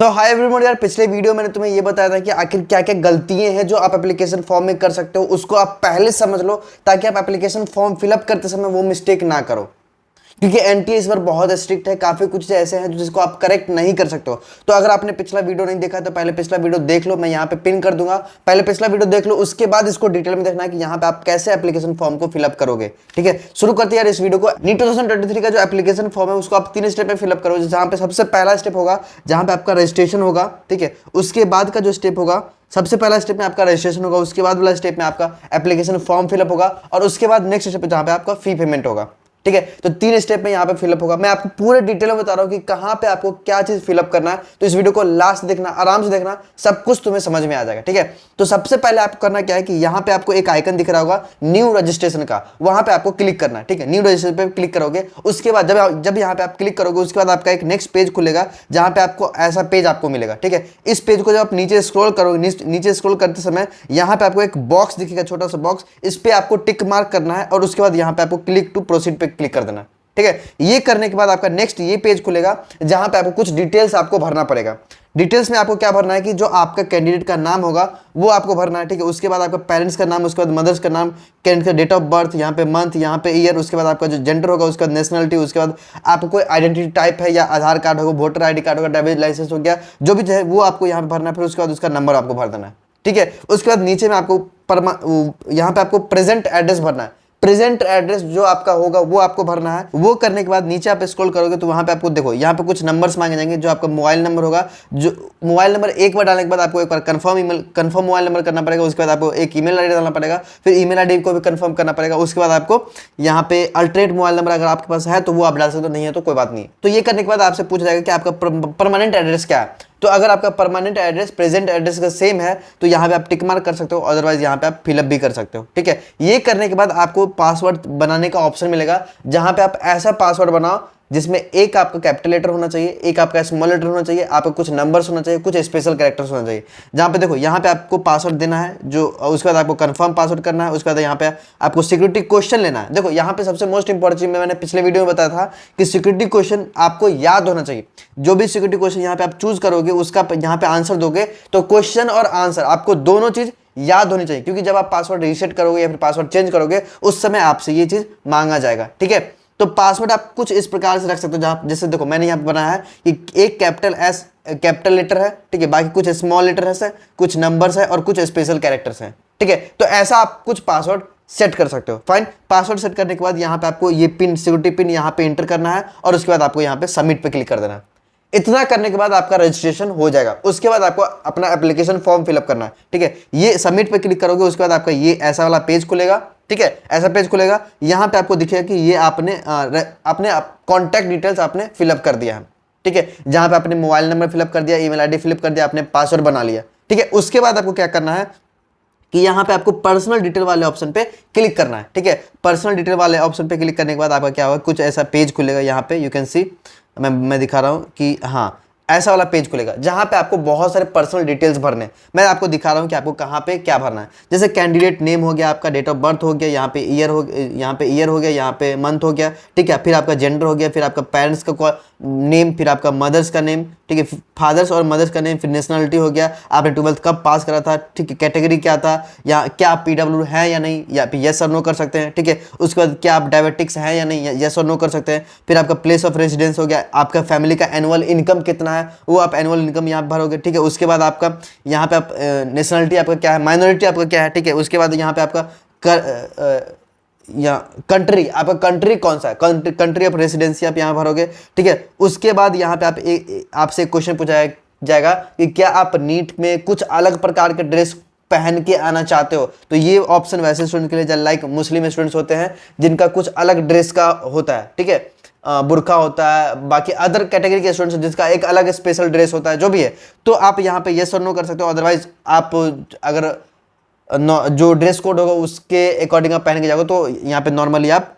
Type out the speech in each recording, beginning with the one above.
तो hi everyone यार, पिछले वीडियो मैंने तुम्हें ये बताया था कि आखिर क्या क्या गलतियां हैं जो आप एप्लीकेशन फॉर्म में कर सकते हो, उसको आप पहले समझ लो ताकि आप एप्लीकेशन फॉर्म फिलअप करते समय वो मिस्टेक ना करो। क्योंकि एनटीए इस बार बहुत स्ट्रिक्ट है, काफी कुछ ऐसे हैं जिसको आप करेक्ट नहीं कर सकते हो। तो अगर आपने पिछला वीडियो नहीं देखा तो पहले पिछला वीडियो देख लो, मैं यहाँ पे पिन कर दूंगा। पहले पिछला वीडियो देख लो, उसके बाद इसको डिटेल में देखना है कि यहाँ पे आप कैसे एप्लीकेशन फॉर्म को फिलअप करोगे। ठीक है, शुरू करते हैं यार इस वीडियो को। नीट 2023 का जो एप्लीकेशन फॉर्म है उसको आप 3 स्टेप में फिलअप करोगे, जहाँ पे सबसे पहला स्टेप होगा जहाँ पे आपका रजिस्ट्रेशन होगा। ठीक है, उसके बाद का जो स्टेप होगा, सबसे पहला स्टेप में आपका रजिस्ट्रेशन होगा, उसके बाद वाला स्टेप में आपका एप्लीकेशन फॉर्म फिलअप होगा, और उसके बाद नेक्स्ट स्टेप जहाँ पे आपका फी पेमेंट होगा। ठीक है, तो 3 स्टेप में यहाँ पे फिलअप होगा। मैं आपको पूरे डिटेल में बता रहा हूँ कि कहाँ पे आपको क्या चीज फिलअप करना है, तो इस वीडियो को लास्ट देखना, आराम से देखना, सब कुछ तुम्हें समझ में आ जाएगा। ठीक है, तो सबसे पहले आपको करना क्या है कि यहाँ पे आपको एक आइकन दिख रहा होगा न्यू रजिस्ट्रेशन का, वहां पे आपको क्लिक करना है। ठीक है, न्यू रजिस्ट्रेशन पे क्लिक करोगे, उसके बाद जब यहाँ पे आप क्लिक करोगे उसके बाद आपका एक नेक्स्ट पेज खुलेगा जहाँ पे आपको ऐसा पेज आपको मिलेगा। ठीक है, इस पेज को जब आप नीचे स्क्रॉल करोगे, नीचे स्क्रॉल करते समय यहाँ पे आपको एक बॉक्स दिखेगा, छोटा सा बॉक्स, इस पे आपको टिक मार्क करना है और उसके बाद यहाँ पे आपको क्लिक टू प्रोसीड पे क्लिक कर देना। ठीक है, ये करने के बाद आपका नेक्स्ट ये पेज खुलेगा जहां पे आपको कुछ डिटेल्स आपको भरना पड़ेगा। डिटेल्स में आपको क्या भरना है कि जो आपका कैंडिडेट का नाम होगा वो आपको भरना है। ठीक है, उसके बाद आपका पेरेंट्स का नाम, उसके बाद मदर्स का नाम, कैंडिडेट का डेट ऑफ बर्थ, यहाँ पे मंथ, यहाँ पे ईयर, उसके बाद आपका जो जेंडर होगा, उसके बाद नेशनलिटी, उसके बाद आपको कोई आइडेंटिटी टाइप है या आधार कार्ड होगा, वोटर आईडी कार्ड होगा, ड्राइविंग लाइसेंस हो गया, जो भी है वो आपको यहाँ पे भरना है। फिर उसके बाद उसका नंबर आपको भर देना है। ठीक है, उसके बाद नीचे में आपको यहाँ पे आपको प्रेजेंट एड्रेस भरना है। प्रेजेंट एड्रेस जो आपका होगा वो आपको भरना है। वो करने के बाद नीचे आप स्क्रॉल करोगे तो वहां पे आपको देखो यहाँ पे कुछ नंबर्स मांगे जाएंगे, जो आपका मोबाइल नंबर होगा, जो मोबाइल नंबर एक बार डालने के बाद आपको एक बार कंफर्म मोबाइल नंबर करना पड़ेगा, उसके बाद आपको एक ईमेल आईडी डालना पड़ेगा, फिर ईमेल आईडी को भी कंफर्म करना पड़ेगा। उसके बाद आपको यहाँ पे अल्टरनेट मोबाइल नंबर अगर आपके पास है तो वो आप डाल सकते हो, नहीं है तो कोई बात नहीं। तो ये करने के बाद आपसे पूछा जाएगा कि आपका परमानेंट एड्रेस क्या है। तो अगर आपका परमानेंट एड्रेस प्रेजेंट एड्रेस का सेम है तो यहाँ पे आप टिक मार्क कर सकते हो, अदरवाइज यहाँ पे आप फिलअप भी कर सकते हो। ठीक है, ये करने के बाद आपको पासवर्ड बनाने का ऑप्शन मिलेगा, जहां पे आप ऐसा पासवर्ड बनाओ जिसमें एक आपका कैपिटल लेटर होना चाहिए, एक आपका स्मॉल लेटर होना चाहिए, आपको कुछ नंबर्स होना चाहिए, कुछ स्पेशल कैरेक्टर्स होना चाहिए। जहां पे देखो यहाँ पे आपको पासवर्ड देना है, जो उसके बाद आपको कंफर्म पासवर्ड करना है, उसके बाद यहाँ पे आपको सिक्योरिटी क्वेश्चन लेना है। देखो यहाँ पे सबसे मोस्ट इंपॉर्टेंट चीज मैंने पिछले वीडियो में बताया था कि सिक्योरिटी क्वेश्चन आपको याद होना चाहिए। जो भी सिक्योरिटी क्वेश्चन यहाँ पे आप चूज करोगे उसका यहाँ पे आंसर दोगे तो क्वेश्चन और आंसर आपको दोनों चीज याद होनी चाहिए, क्योंकि जब आप पासवर्ड रीसेट करोगे या फिर पासवर्ड चेंज करोगे उस समय आपसे ये चीज मांगा जाएगा। ठीक है, तो पासवर्ड आप कुछ इस प्रकार से रख सकते हो, जहां जैसे देखो मैंने यहाँ पे बनाया है कि एक कैपिटल एस कैपिटल लेटर है, ठीक है, बाकी कुछ स्मॉल लेटर है, कुछ नंबर्स है और कुछ स्पेशल कैरेक्टर्स हैं। ठीक है, तो ऐसा आप कुछ पासवर्ड सेट कर सकते हो। फाइन, पासवर्ड सेट करने के बाद यहाँ पे आपको ये पिन, सिक्योरिटी पिन यहाँ पे एंटर करना है और उसके बाद आपको यहाँ पे सबमिट पे क्लिक कर देना है। इतना करने के बाद आपका रजिस्ट्रेशन हो जाएगा। उसके बाद आपको अपना एप्लीकेशन फॉर्म फिलअप करना है। ठीक है, ये सबमिट पे क्लिक करोगे, उसके बाद आपका ये ऐसा वाला पेज खुलेगा। ठीक है, ऐसा पेज खुलेगा, यहाँ पे आपको दिखेगा कि ये आपने अपने कॉन्टैक्ट डिटेल्स आपने फिलअप कर दिया है। ठीक है, जहां पे आपने मोबाइल नंबर फिलअप कर दिया, ईमेल आईडी फिलअप कर दिया, आपने पासवर्ड बना लिया। ठीक है, उसके बाद आपको क्या करना है कि यहाँ पे आपको पर्सनल डिटेल वाले ऑप्शन पे क्लिक करना है। ठीक है, पर्सनल डिटेल वाले ऑप्शन पे क्लिक करने के बाद आपका क्या होगा, कुछ ऐसा पेज खुलेगा। यहाँ पे यू कैन सी, मैं दिखा रहा हूँ कि हाँ ऐसा वाला पेज खुलेगा जहां पे आपको बहुत सारे पर्सनल डिटेल्स भरने। मैं आपको दिखा रहा हूं कि आपको कहां पे क्या भरना है। जैसे कैंडिडेट नेम हो गया, आपका डेट ऑफ बर्थ हो गया, यहाँ पे ईयर हो गया, यहाँ पे मंथ हो गया। ठीक है, फिर आपका जेंडर हो गया, फिर आपका पेरेंट्स का नेम, फिर आपका मदर्स का नेम, ठीक है, फादर्स और मदर्स का नेम, फिर नेशनलिटी हो गया, आपने 12th कब पास करा था, ठीक है, कैटेगरी क्या था, या क्या आप PW है या नहीं, या फिर यस और नो कर सकते हैं। ठीक है, उसके बाद क्या आप डायबिटिक्स हैं या नहीं, यस और नो कर सकते हैं। फिर आपका प्लेस ऑफ रेजिडेंस हो गया, आपका फैमिली का एनुअल इनकम कितना है वो आप एनुअल इनकम यहाँ भरोगे। ठीक है, उसके बाद आपका यहाँ पे आप नेशनलिटी आपका क्या है, माइनॉरिटी आपका क्या है। ठीक है, उसके बाद यहाँ पे आपका या कंट्री, आपका कंट्री कौन सा है, कंट्री ऑफ रेसिडेंसी आप यहाँ भरोगे। ठीक है, उसके बाद यहाँ पे आप आपसे क्वेश्चन पूछा जाएगा कि क्या आप नीट में कुछ अलग प्रकार के ड्रेस पहन के आना चाहते हो। तो ये ऑप्शन वैसे स्टूडेंट के लिए लाइक मुस्लिम स्टूडेंट्स होते हैं जिनका कुछ अलग ड्रेस का होता है। ठीक है, बुरखा होता है, बाकी अदर कैटेगरी के स्टूडेंट्स जिसका एक अलग स्पेशल ड्रेस होता है, जो भी है, तो आप यहाँ पे यस और नो कर सकते हो। अदरवाइज आप अगर जो ड्रेस कोड होगा उसके अकॉर्डिंग आप पहन के जाओगे तो यहाँ पे नॉर्मली आप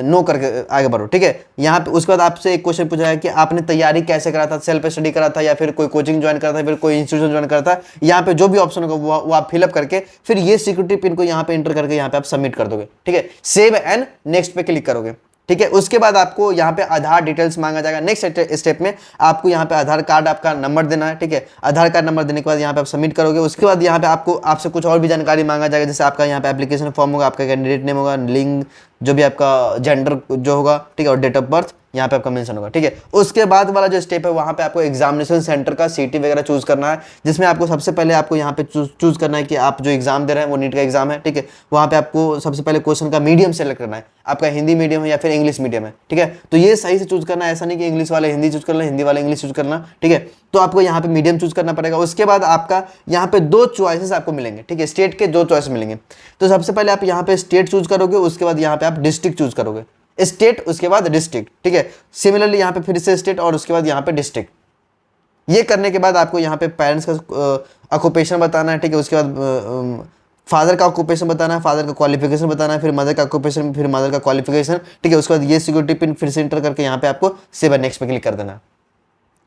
नो करके आगे बढ़ो। ठीक है, यहाँ पे उसके बाद आपसे एक क्वेश्चन पूछा है कि आपने तैयारी कैसे करा था, सेल्फ स्टडी करा था या फिर कोई कोचिंग ज्वाइन करा था, फिर कोई इंस्टीट्यूशन ज्वाइन करा था। यहाँ पे जो भी ऑप्शन होगा वो आप फिलअप करके फिर ये सिक्योरिटी पिन को यहाँ पे एंटर करके यहाँ पे आप सबमिट कर दोगे। ठीक है, सेव एंड नेक्स्ट पे क्लिक करोगे। ठीक है। उसके बाद आपको यहाँ पे आधार डिटेल्स मांगा जाएगा। नेक्स्ट स्टेप में आपको यहाँ पे आधार कार्ड आपका नंबर देना है, ठीक है। आधार कार्ड नंबर देने के बाद यहाँ पे आप सबमिट करोगे। उसके बाद यहाँ पे आपको आपसे कुछ और भी जानकारी मांगा जाएगा, जैसे आपका यहाँ पे एप्लीकेशन फॉर्म होगा, आपका कैंडिडेट नेम होगा, लिंग, जो भी आपका जेंडर जो होगा, ठीक है, और डेट ऑफ बर्थ यहाँ पे आपका मेंशन होगा, ठीक है। उसके बाद वाला जो स्टेप है वहाँ पे आपको एग्जामिनेशन सेंटर का सीटी वगैरह चूज करना है, जिसमें आपको सबसे पहले आपको यहाँ पे चूज करना है कि आप जो एग्जाम दे रहे हैं वो नीट का एग्जाम है, ठीक है। वहाँ पे आपको सबसे पहले क्वेश्चन का मीडियम सेलेक्ट करना है, आपका हिंदी मीडियम है या फिर इंग्लिश मीडियम है, ठीक है। तो ये सही से चूज करना है, ऐसा नहीं कि इंग्लिश वाले हिंदी चूज करना, हिंदी वाले इंग्लिश चूज करना, ठीक है। तो आपको यहाँ पे मीडियम चूज करना पड़ेगा। उसके बाद आपका यहाँ पे 2 चॉइसेस आपको मिलेंगे, ठीक है, स्टेट के 2 चॉइस मिलेंगे। तो सबसे पहले आप यहाँ पे स्टेट चूज करोगे, उसके बाद यहाँ पे आप डिस्ट्रिक्ट चूज करोगे, स्टेट उसके बाद डिस्ट्रिक्ट, ठीक है। सिमिलरली यहाँ पे फिर से स्टेट और उसके बाद यहाँ पे डिस्ट्रिक्ट। ये करने के बाद आपको यहाँ पे पेरेंट्स का ऑक्यूपेशन बताना है, ठीक है। उसके बाद फादर का ऑक्यूपेशन बताना है, फादर का क्वालिफिकेशन बताना है, फिर मदर का ऑक्यूपेशन, फिर मदर का क्वालिफिकेशन, ठीक है। उसके बाद ये सिक्योरिटी पिन फिर से एंटर करके यहाँ पे आपको सेव एंड नेक्स्ट पे क्लिक कर देना है।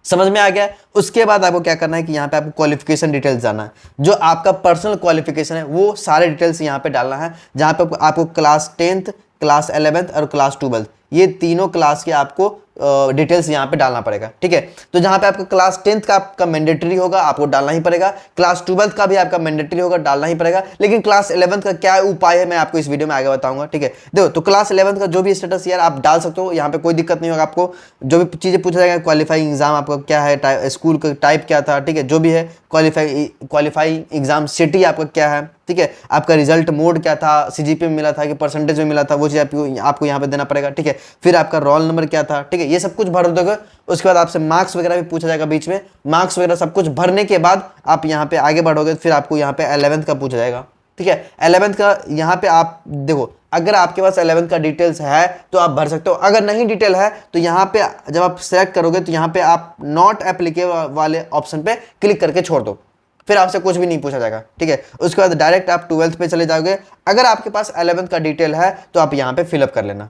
समझ में आ गया। उसके बाद आपको क्या करना है कि यहाँ पे आपको क्वालिफिकेशन डिटेल्स जाना है, जो आपका पर्सनल क्वालिफिकेशन है वो सारे डिटेल्स यहाँ पे डालना है, जहाँ पे आपको क्लास 10th, क्लास 11th और क्लास 12th ये तीनों क्लास के आपको डिटेल्स यहाँ पे डालना पड़ेगा, ठीक है। तो जहाँ पे आपका क्लास 10th का आपका मैंडेटरी होगा, आपको डालना ही पड़ेगा। क्लास 12th का भी आपका मैंडेटरी होगा, डालना ही पड़ेगा। लेकिन क्लास 11th का क्या उपाय है मैं आपको इस वीडियो में आगे बताऊंगा, ठीक है। देखो, तो क्लास 11th का जो भी स्टेटस यार आप डाल सकते हो, यहाँ पे कोई दिक्कत नहीं होगा। आपको जो भी चीजें पूछा जाएगा, क्वालिफाइंग एग्जाम आपका क्या है, स्कूल का टाइप क्या था, ठीक है, जो भी है, क्वालिफाइंग एग्जाम सिटी आपका क्या है, ठीक है, आपका रिजल्ट मोड क्या था, सीजीपीए में मिला था कि परसेंटेज में मिला था, वो चीज़ आपको यहाँ पे देना पड़ेगा, ठीक है। फिर आपका रोल नंबर क्या था, ठीक है, ये सब कुछ भर दोगे। उसके बाद आपसे मार्क्स वगैरह भी पूछा जाएगा बीच में। मार्क्स वगैरह सब कुछ भरने के बाद आप यहाँ पे आगे बढ़ोगे, फिर आपको यहाँ पे 11th का पूछा जाएगा, ठीक है। 11th का यहाँ पे आप देखो, अगर आपके पास 11th का डिटेल्स है तो आप भर सकते हो, अगर नहीं डिटेल है तो यहाँ पे जब आप सेलेक्ट करोगे तो यहाँ पे आप नॉट एप्लीकेबल वाले ऑप्शन पे क्लिक करके छोड़ दो, फिर आपसे कुछ भी नहीं पूछा जाएगा, ठीक है। उसके बाद डायरेक्ट आप 12th पे चले जाओगे। अगर आपके पास 11th का डिटेल है तो आप यहाँ पे फिलअप कर लेना।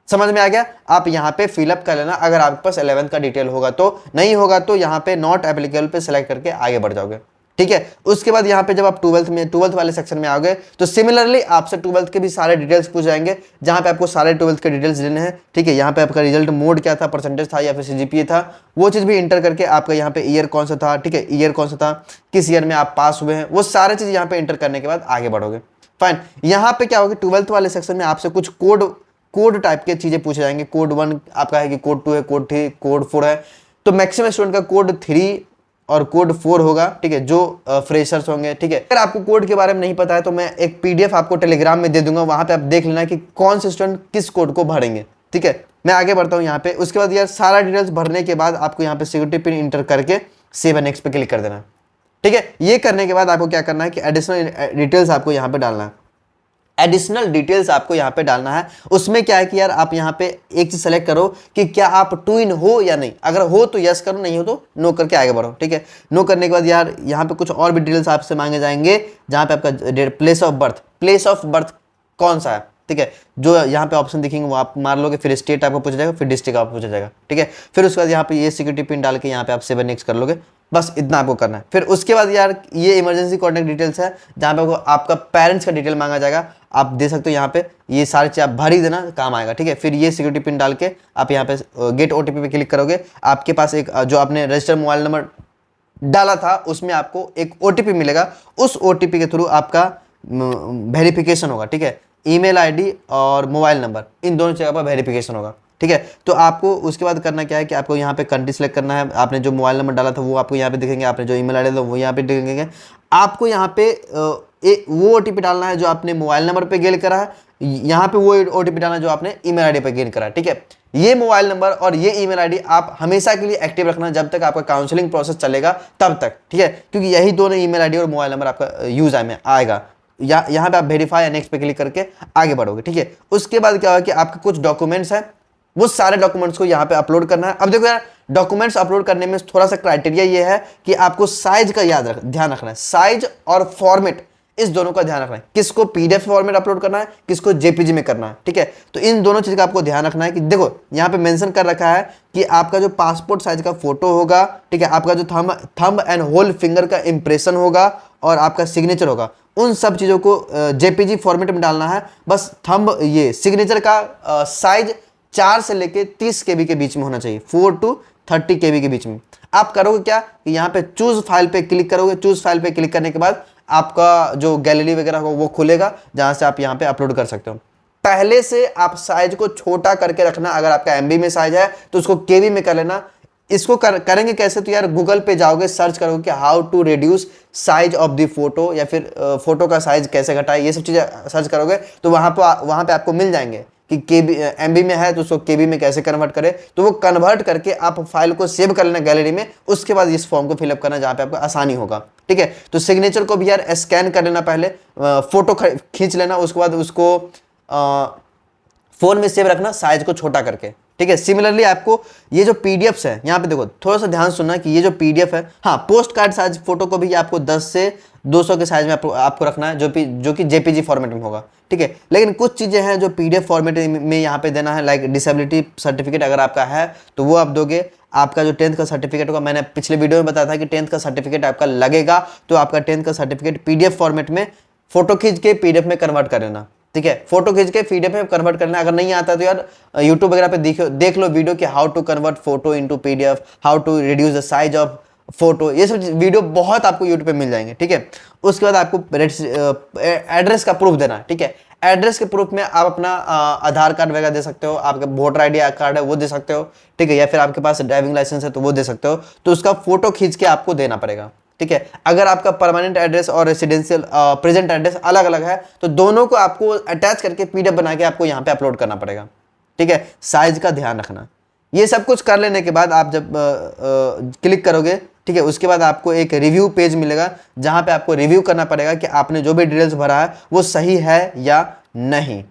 समझ में आ गया। आप यहाँ पे फिलअप कर लेना अगर आपके पास 11th का डिटेल होगा तो, नहीं होगा तो यहाँ पे नॉट एप्लीकेबल पे सेलेक्ट करके आगे बढ़ जाओगे, ठीक है। उसके बाद यहाँ पे जब आप 12th वाले सेक्शन में आओगे तो सिमिलरली आपसे 12th के भी सारे डिटेल्स पूछ जाएंगे, जहाँ पे आपको सारे 12th के डिटेल्स देने हैं, ठीक है। यहाँ पे आपका रिजल्ट मोड क्या था, परसेंटेज था या फिर सीजीपीए था, वो चीज़ भी इंटर करके आपका यहाँ पे ईयर कौन सा था, ठीक है, ईयर कौन सा था, किस ईयर में आप पास हुए हैं, वो सारे चीज़ यहाँ पे इंटर करने के बाद आगे बढ़ोगे। फाइन। यहाँ पे क्या होगा, 12th वाले सेक्शन में आपसे कुछ कोड टाइप के चीज़ें पूछे जाएंगे। कोड 1 आपका है कि कोड 2 है, कोड 3, कोड 4 है। तो मैक्सिमम स्टूडेंट का कोड 3 और कोड 4 होगा, ठीक है, जो फ्रेशर्स होंगे, ठीक है। अगर आपको कोड के बारे में नहीं पता है तो मैं एक पीडीएफ आपको टेलीग्राम में दे दूंगा, वहां पे आप देख लेना कि कौन से स्टूडेंट किस कोड को भरेंगे, ठीक है। मैं आगे बढ़ता हूँ यहाँ पे। उसके बाद यार सारा डिटेल्स भरने के बाद आपको यहाँ पे सिक्योरिटी पिन इंटर करके सेव एंड नेक्स्ट पे क्लिक कर देना, ठीक है। ये करने के बाद आपको क्या करना है कि एडिशनल डिटेल्स आपको यहाँ पे डालना है। एडिशनल डिटेल्स आपको यहाँ पे डालना है। उसमें क्या है कि यार आप यहाँ पे एक चीज सेलेक्ट करो कि क्या आप ट्विन हो या नहीं। अगर हो तो यस करो, नहीं हो तो नो करके आगे बढ़ो, ठीक है। नो करने के बाद यार यहाँ पे कुछ और भी डिटेल्स आपसे मांगे जाएंगे, जहाँ पे आपका प्लेस ऑफ बर्थ कौन सा है, ठीक है। जो यहाँ पे ऑप्शन दिखेंगे वो आप मार लोगे, फिर स्टेट आपको पूछा जाएगा, फिर डिस्ट्रिक्ट आपको पूछा जाएगा, ठीक है। फिर उसके बाद यहाँ पे ये सिक्योरिटी पिन डाल के यहाँ पे आप सेव एंड नेक्स्ट कर लोगे, बस इतना आपको करना है। फिर उसके बाद यार ये इमरजेंसी कॉन्टैक्ट डिटेल्स है, जहाँ पे आपका पेरेंट्स का डिटेल मांगा जाएगा। आप दे सकते हो यहाँ पे, ये सारी चीज़ आप भर ही देना, काम आएगा, ठीक है। फिर ये सिक्योरिटी पिन डाल के आप यहाँ पे गेट ओटीपी पे क्लिक करोगे। आपके पास एक जो आपने रजिस्टर्ड मोबाइल नंबर डाला था उसमें आपको एक ओटीपी मिलेगा, उस ओटीपी के थ्रू आपका वेरिफिकेशन होगा, ठीक है। ईमेल आईडी और मोबाइल नंबर, इन दोनों जगह पर वेरिफिकेशन होगा, ठीक है। तो आपको उसके बाद करना क्या है कि आपको यहाँ पे कंट्री सेलेक्ट करना है। आपने जो मोबाइल नंबर डाला था वो आपको यहाँ पे दिखेंगे, आपने जो ईमेल आईडी था वो यहाँ पे दिखेंगे। आपको यहाँ पे वो ओटीपी डालना है जो आपने मोबाइल नंबर पे गेन करा है, यहाँ पे वो ओटीपी डालना है जो आपने ईमेल आईडी पे गेन करा है, ठीक है। ये मोबाइल नंबर और ये ईमेल आईडी आप हमेशा के लिए एक्टिव रखना, जब तक आपका काउंसलिंग प्रोसेस चलेगा तब तक, ठीक है। क्योंकि यही दोनों ईमेल आईडी और मोबाइल नंबर आपका यूज में आएगा। यहाँ पे आप वेरीफाई या नेक्स्ट पे क्लिक करके आगे बढ़ोगे, ठीक है। उसके बाद क्या होगा कि आपके कुछ डॉक्यूमेंट्स हैं, वो सारे डॉक्यूमेंट्स को यहाँ पे अपलोड करना है। अब देखो यार, डॉक्यूमेंट्स अपलोड करने में थोड़ा सा क्राइटेरिया ये है कि आपको साइज का ध्यान रखना है। साइज और फॉर्मेट, इस दोनों का ध्यान रखना है। किसको पीडीएफ फॉर्मेट अपलोड करना है, किसको जेपीजी में करना है, ठीक है। तो इन दोनों चीज का आपको ध्यान रखना है कि देखो यहाँ पे मेंशन कर रखा है कि आपका जो पासपोर्ट साइज का फोटो होगा, ठीक है, आपका जो थंब एंड होल फिंगर का इंप्रेशन होगा और आपका सिग्नेचर होगा, उन सब चीजों को जेपीजी फॉर्मेट में डालना है। बस थंब ये सिग्नेचर का साइज 4 से लेके 30 केबी के बीच में होना चाहिए, 4 to 30 केबी के बीच में। आप करोगे क्या कि यहाँ पे चूज फाइल पे क्लिक करोगे, चूज फाइल पे क्लिक करने के बाद आपका जो गैलरी वगैरह होगा वो खुलेगा, जहां से आप यहाँ पे अपलोड कर सकते हो। पहले से आप साइज को छोटा करके रखना, अगर आपका एमबी में साइज है तो उसको केबी में कर लेना। इसको करेंगे कैसे, तो यार गूगल पे जाओगे, सर्च करोगे कि how to reduce size of the photo, या फिर फोटो का साइज कैसे घटाए, ये सब चीज़ें सर्च करोगे तो वहाँ पे आपको मिल जाएंगे कि केबी एमबी में है तो उसको केबी में कैसे कन्वर्ट करें। तो वो कन्वर्ट करके आप फाइल को सेव कर लेना गैलरी में, उसके बाद इस फॉर्म को फिलअप करना जहाँ पे आपको आसानी होगा। ठीक है, तो सिग्नेचर को भी यार स्कैन कर लेना, पहले फोटो खींच लेना, उसके बाद उसको फोन में सेव रखना साइज को छोटा करके। ठीक है, सिमिलरली आपको ये जो पीडीएफ्स है, यहाँ पे देखो थोड़ा सा ध्यान सुनना कि ये जो पीडीएफ है, हाँ पोस्ट कार्ड साइज फोटो को भी आपको 10 से 200 के साइज में आपको रखना है, जो कि जेपीजी फॉर्मेट में होगा। ठीक है, लेकिन कुछ चीज़ें हैं जो पीडीएफ फॉर्मेट में यहाँ पे देना है, लाइक डिसेबिलिटी सर्टिफिकेट अगर आपका है तो वो आप दोगे। आपका जो 10th का सर्टिफिकेट होगा, मैंने पिछले वीडियो में बताया था कि 10th का सर्टिफिकेट आपका लगेगा, तो आपका 10th का सर्टिफिकेट पीडीएफ फॉर्मेट में फोटो खींच के पीडीएफ में कन्वर्ट कर लेना। ठीक है, फोटो खींच के पीडीएफ में कन्वर्ट करना। अगर नहीं आता तो यार यूट्यूब वगैरह पे देख लो वीडियो कि how to convert photo into PDF, how to reduce the size of photo, ये सब वीडियो बहुत आपको यूट्यूब पे मिल जाएंगे। ठीक है, उसके बाद आपको एड्रेस का प्रूफ देना। ठीक है, एड्रेस के प्रूफ में आप अपना आधार कार्ड वगैरह दे सकते हो, आपका वोटर आईडी कार्ड है वो दे सकते हो। ठीक है, या फिर आपके पास ड्राइविंग लाइसेंस है तो वो दे सकते हो, तो उसका फोटो खींच के आपको देना पड़ेगा। ठीक है, अगर आपका परमानेंट एड्रेस और रेसिडेंशियल प्रेजेंट एड्रेस अलग अलग है तो दोनों को आपको अटैच करके पीडीएफ बना के आपको यहाँ पे अपलोड करना पड़ेगा। ठीक है, साइज का ध्यान रखना। ये सब कुछ कर लेने के बाद आप जब क्लिक करोगे, ठीक है, उसके बाद आपको एक रिव्यू पेज मिलेगा जहाँ पे आपको रिव्यू करना पड़ेगा कि आपने जो भी डिटेल्स भरा है वो सही है या नहीं।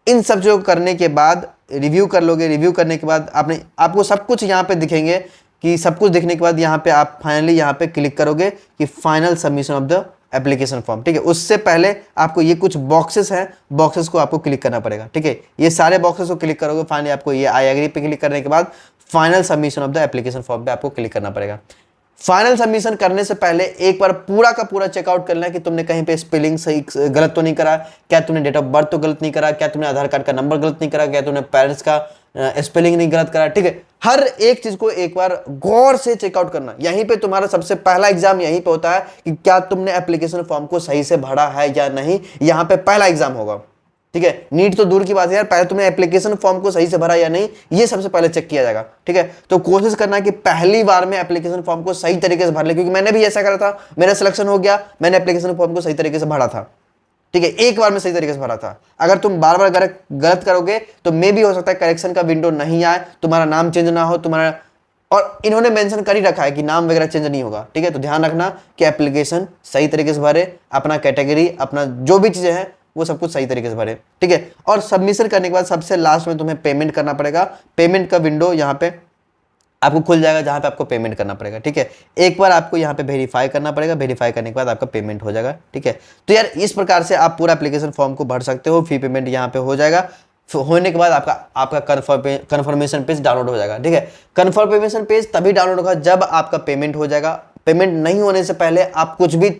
इन सब जो करने के बाद रिव्यू कर लोगे, रिव्यू करने के बाद आपको सब कुछ यहाँ पे दिखेंगे कि सब कुछ देखने के बाद यहाँ पे आप फाइनली यहाँ पे क्लिक करोगे कि final submission of the application form. ठीक है, उससे पहले आपको ये कुछ बॉक्सेस हैं, बॉक्सेस को आपको क्लिक करना पड़ेगा। ठीक है, ये सारे बॉक्सेस को क्लिक करोगे, फाइनली आपको ये आई एग्री पे क्लिक करने के बाद final submission of the application form पे आपको क्लिक करना पड़ेगा। फाइनल सबमिशन करने से पहले एक बार पूरा का पूरा चेकआउट करना है कि तुमने कहीं पे स्पेलिंग सही गलत तो नहीं करा, क्या तुमने डेट ऑफ बर्थ तो गलत नहीं करा, क्या तुमने आधार कार्ड का नंबर गलत नहीं करा, क्या तुमने पेरेंट्स का स्पेलिंग नहीं गलत करा। ठीक है, हर एक चीज को एक बार गौर से चेकआउट करना। यहीं पे तुम्हारा सबसे पहला एग्जाम यहीं पे होता है कि क्या तुमने एप्लीकेशन फॉर्म को सही से भरा है या नहीं, यहाँ पे पहला एग्जाम होगा। ठीक है, नीट तो दूर की बात है यार, पहले तुमने एप्लीकेशन फॉर्म को सही से भरा या नहीं ये सबसे पहले चेक किया जाएगा। ठीक है, तो कोशिश करना कि पहली बार में एप्लीकेशन फॉर्म को सही तरीके से भर ले, क्योंकि मैंने भी ऐसा करा था, मेरा सिलेक्शन हो गया, मैंने एप्लीकेशन फॉर्म को सही तरीके से भरा था। ठीक है, एक बार में सही तरीके से भरा था। अगर तुम बार बार गलत करोगे तो मे भी हो सकता है करेक्शन का विंडो नहीं आए, तुम्हारा नाम चेंज ना हो, तुम्हारा, और इन्होंने मेंशन कर ही रखा है कि नाम वगैरह चेंज नहीं होगा। ठीक है, तो ध्यान रखना कि एप्लीकेशन सही तरीके से भरे, अपना कैटेगरी, अपना जो भी चीजें हैं वो सब कुछ सही तरीके से भरे। ठीक है, और सबमिशन करने के बाद सबसे लास्ट में तुम्हें पेमेंट करना पड़ेगा। पेमेंट का विंडो यहाँ पे आपको खुल जाएगा जहाँ पे आपको पेमेंट करना पड़ेगा। ठीक है, एक बार आपको यहाँ पे वेरीफाई करना पड़ेगा, वेरीफाई करने के बाद आपका पेमेंट हो जाएगा। ठीक है, तो यार इस प्रकार से आप पूरा एप्लीकेशन फॉर्म को भर सकते हो, फी पेमेंट यहाँ पे हो जाएगा। होने के बाद आपका कन्फर्मेशन पेज डाउनलोड हो जाएगा। ठीक है, कन्फर्मेशन पेज तभी डाउनलोड होगा जब आपका पेमेंट हो जाएगा। पेमेंट नहीं होने से पहले आप कुछ भी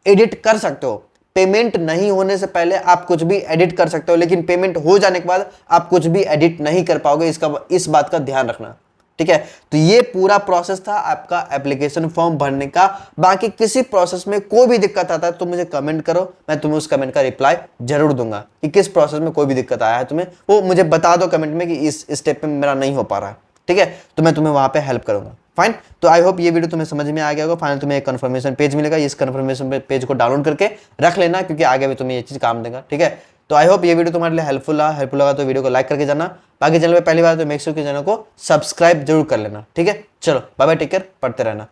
एडिट कर सकते हो, पेमेंट नहीं होने से पहले आप कुछ भी एडिट कर सकते हो, लेकिन पेमेंट हो जाने के बाद आप कुछ भी एडिट नहीं कर पाओगे, इस बात का ध्यान रखना। ठीक है, तो ये पूरा प्रोसेस था आपका एप्लीकेशन फॉर्म भरने का। बाकी किसी प्रोसेस में कोई भी दिक्कत आता है तो मुझे कमेंट करो, मैं तुम्हें उस कमेंट का रिप्लाई जरूर दूंगा कि किस प्रोसेस में कोई भी दिक्कत आया है तुम्हें, वो मुझे बता दो कमेंट में कि इस स्टेप में मेरा नहीं हो पा रहा है। ठीक है, तो मैं तुम्हें वहां पे हेल्प करूंगा। फाइन, तो आई होप ये वीडियो तुम्हें समझ में आ गया होगा। फाइनल तुम्हें एक कंफर्मेशन पेज मिलेगा, इस कंफर्मेशन पेज को डाउनलोड करके रख लेना, क्योंकि आगे भी तुम्हें ये चीज काम देगा। ठीक है, तो आई होप ये वीडियो तुम्हारे लिए हेल्पफुल लगा तो वीडियो को लाइक करके जाना। बाकी चैनल पे पहली बार तो मेक श्योर कि चैनल को सब्सक्राइब जरूर कर लेना। ठीक है, चलो बाय बाय, टेक केयर, पढ़ते रहना।